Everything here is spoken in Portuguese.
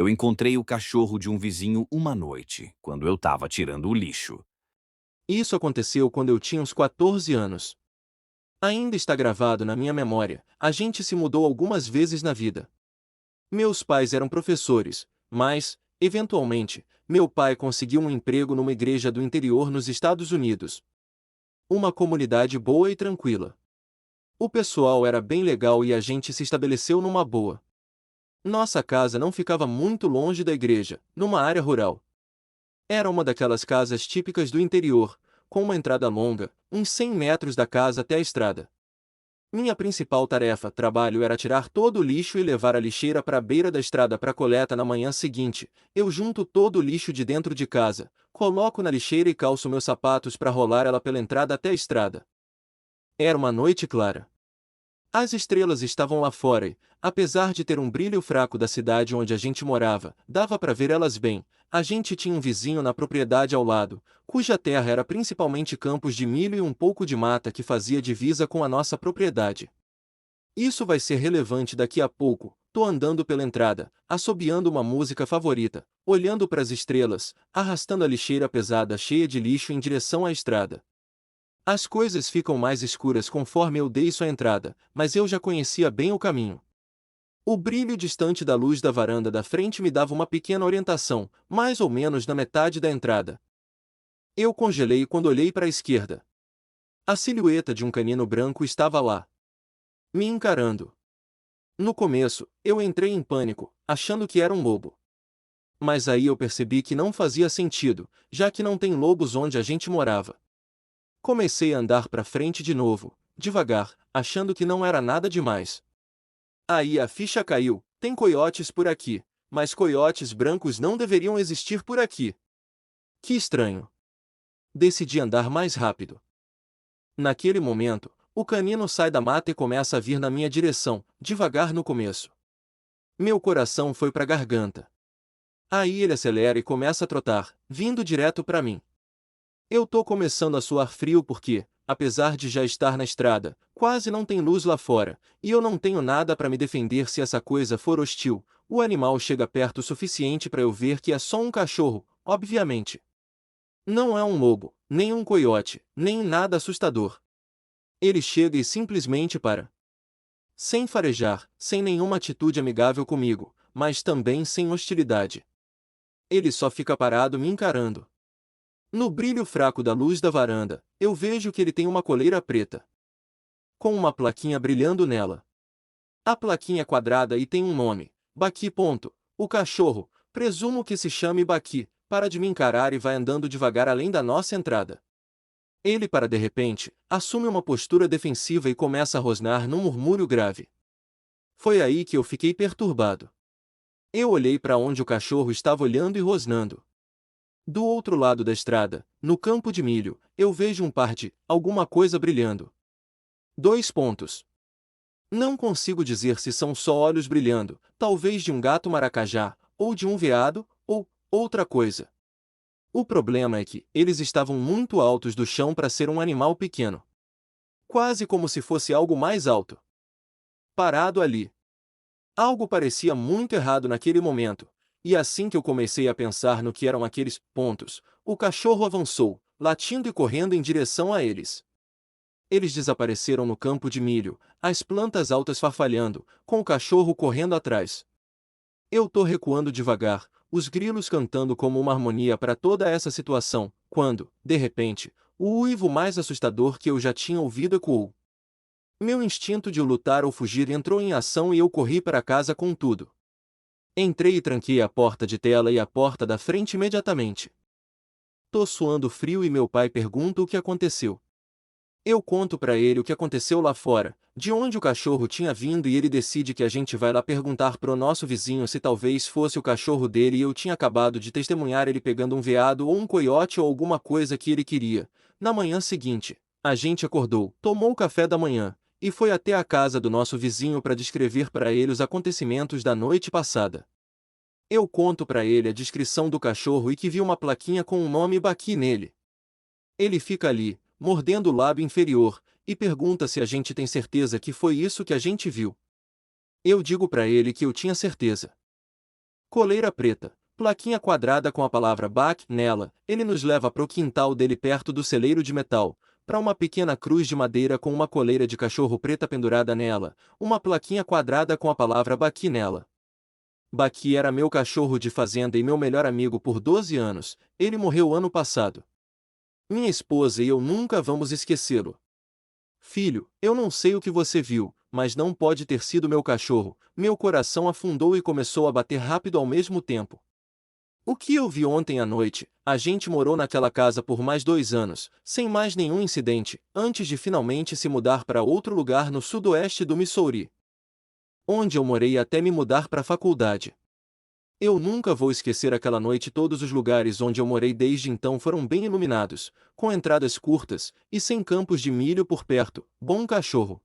Eu encontrei o cachorro de um vizinho uma noite, quando eu estava tirando o lixo. Isso aconteceu quando eu tinha uns 14 anos. Ainda está gravado na minha memória, a gente se mudou algumas vezes na vida. Meus pais eram professores, mas, eventualmente, meu pai conseguiu um emprego numa igreja do interior nos Estados Unidos. Uma comunidade boa e tranquila. O pessoal era bem legal e a gente se estabeleceu numa boa. Nossa casa não ficava muito longe da igreja, numa área rural. Era uma daquelas casas típicas do interior, com uma entrada longa, uns 100 metros da casa até a estrada. Minha principal trabalho era tirar todo o lixo e levar a lixeira para a beira da estrada para coleta na manhã seguinte. Eu junto todo o lixo de dentro de casa, coloco na lixeira e calço meus sapatos para rolar ela pela entrada até a estrada. Era uma noite clara. As estrelas estavam lá fora e, apesar de ter um brilho fraco da cidade onde a gente morava, dava para ver elas bem. A gente tinha um vizinho na propriedade ao lado, cuja terra era principalmente campos de milho e um pouco de mata que fazia divisa com a nossa propriedade. Isso vai ser relevante daqui a pouco. Tô andando pela entrada, assobiando uma música favorita, olhando para as estrelas, arrastando a lixeira pesada cheia de lixo em direção à estrada. As coisas ficam mais escuras conforme eu desço a entrada, mas eu já conhecia bem o caminho. O brilho distante da luz da varanda da frente me dava uma pequena orientação, mais ou menos na metade da entrada. Eu congelei quando olhei para a esquerda. A silhueta de um canino branco estava lá, me encarando. No começo, eu entrei em pânico, achando que era um lobo. Mas aí eu percebi que não fazia sentido, já que não tem lobos onde a gente morava. Comecei a andar para frente de novo, devagar, achando que não era nada demais. Aí a ficha caiu: tem coiotes por aqui, mas coiotes brancos não deveriam existir por aqui. Que estranho. Decidi andar mais rápido. Naquele momento, o canino sai da mata e começa a vir na minha direção, devagar no começo. Meu coração foi para a garganta. Aí ele acelera e começa a trotar, vindo direto para mim. Eu tô começando a suar frio porque, apesar de já estar na estrada, quase não tem luz lá fora, e eu não tenho nada para me defender se essa coisa for hostil. O animal chega perto o suficiente para eu ver que é só um cachorro, obviamente. Não é um lobo, nem um coiote, nem nada assustador. Ele chega e simplesmente para. Sem farejar, sem nenhuma atitude amigável comigo, mas também sem hostilidade. Ele só fica parado me encarando. No brilho fraco da luz da varanda, eu vejo que ele tem uma coleira preta, com uma plaquinha brilhando nela. A plaquinha é quadrada e tem um nome, Baqui. O cachorro, presumo que se chame Baqui, para de me encarar e vai andando devagar além da nossa entrada. Ele para de repente, assume uma postura defensiva e começa a rosnar num murmúrio grave. Foi aí que eu fiquei perturbado. Eu olhei para onde o cachorro estava olhando e rosnando. Do outro lado da estrada, no campo de milho, eu vejo um par de alguma coisa brilhando. 2 pontos. Não consigo dizer se são só olhos brilhando, talvez de um gato maracajá, ou de um veado, ou outra coisa. O problema é que eles estavam muito altos do chão para ser um animal pequeno. Quase como se fosse algo mais alto. Parado ali. Algo parecia muito errado naquele momento, e assim que eu comecei a pensar no que eram aqueles pontos, o cachorro avançou, latindo e correndo em direção a eles. Eles desapareceram no campo de milho, as plantas altas farfalhando, com o cachorro correndo atrás. Eu tô recuando devagar, os grilos cantando como uma harmonia para toda essa situação, quando, de repente, o uivo mais assustador que eu já tinha ouvido ecoou. Meu instinto de lutar ou fugir entrou em ação e eu corri para casa com tudo. Entrei e tranquei a porta de tela e a porta da frente imediatamente. Tô suando frio e meu pai pergunta o que aconteceu. Eu conto para ele o que aconteceu lá fora, de onde o cachorro tinha vindo e ele decide que a gente vai lá perguntar pro nosso vizinho se talvez fosse o cachorro dele e eu tinha acabado de testemunhar ele pegando um veado ou um coiote ou alguma coisa que ele queria. Na manhã seguinte, a gente acordou, tomou o café da manhã, e foi até a casa do nosso vizinho para descrever para ele os acontecimentos da noite passada. Eu conto para ele a descrição do cachorro e que vi uma plaquinha com o nome Baqui nele. Ele fica ali, mordendo o lábio inferior, e pergunta se a gente tem certeza que foi isso que a gente viu. Eu digo para ele que eu tinha certeza. Coleira preta, plaquinha quadrada com a palavra BAC nela. Ele nos leva pro quintal dele perto do celeiro de metal, para uma pequena cruz de madeira com uma coleira de cachorro preta pendurada nela, uma plaquinha quadrada com a palavra Baqui nela. Baqui era meu cachorro de fazenda e meu melhor amigo por 12 anos, ele morreu ano passado. Minha esposa e eu nunca vamos esquecê-lo. Filho, eu não sei o que você viu, mas não pode ter sido meu cachorro. Meu coração afundou e começou a bater rápido ao mesmo tempo. O que eu vi ontem à noite? A gente morou naquela casa por mais 2 anos, sem mais nenhum incidente, antes de finalmente se mudar para outro lugar no sudoeste do Missouri, onde eu morei até me mudar para a faculdade. Eu nunca vou esquecer aquela noite. Todos os lugares onde eu morei desde então foram bem iluminados, com entradas curtas, e sem campos de milho por perto. Bom cachorro.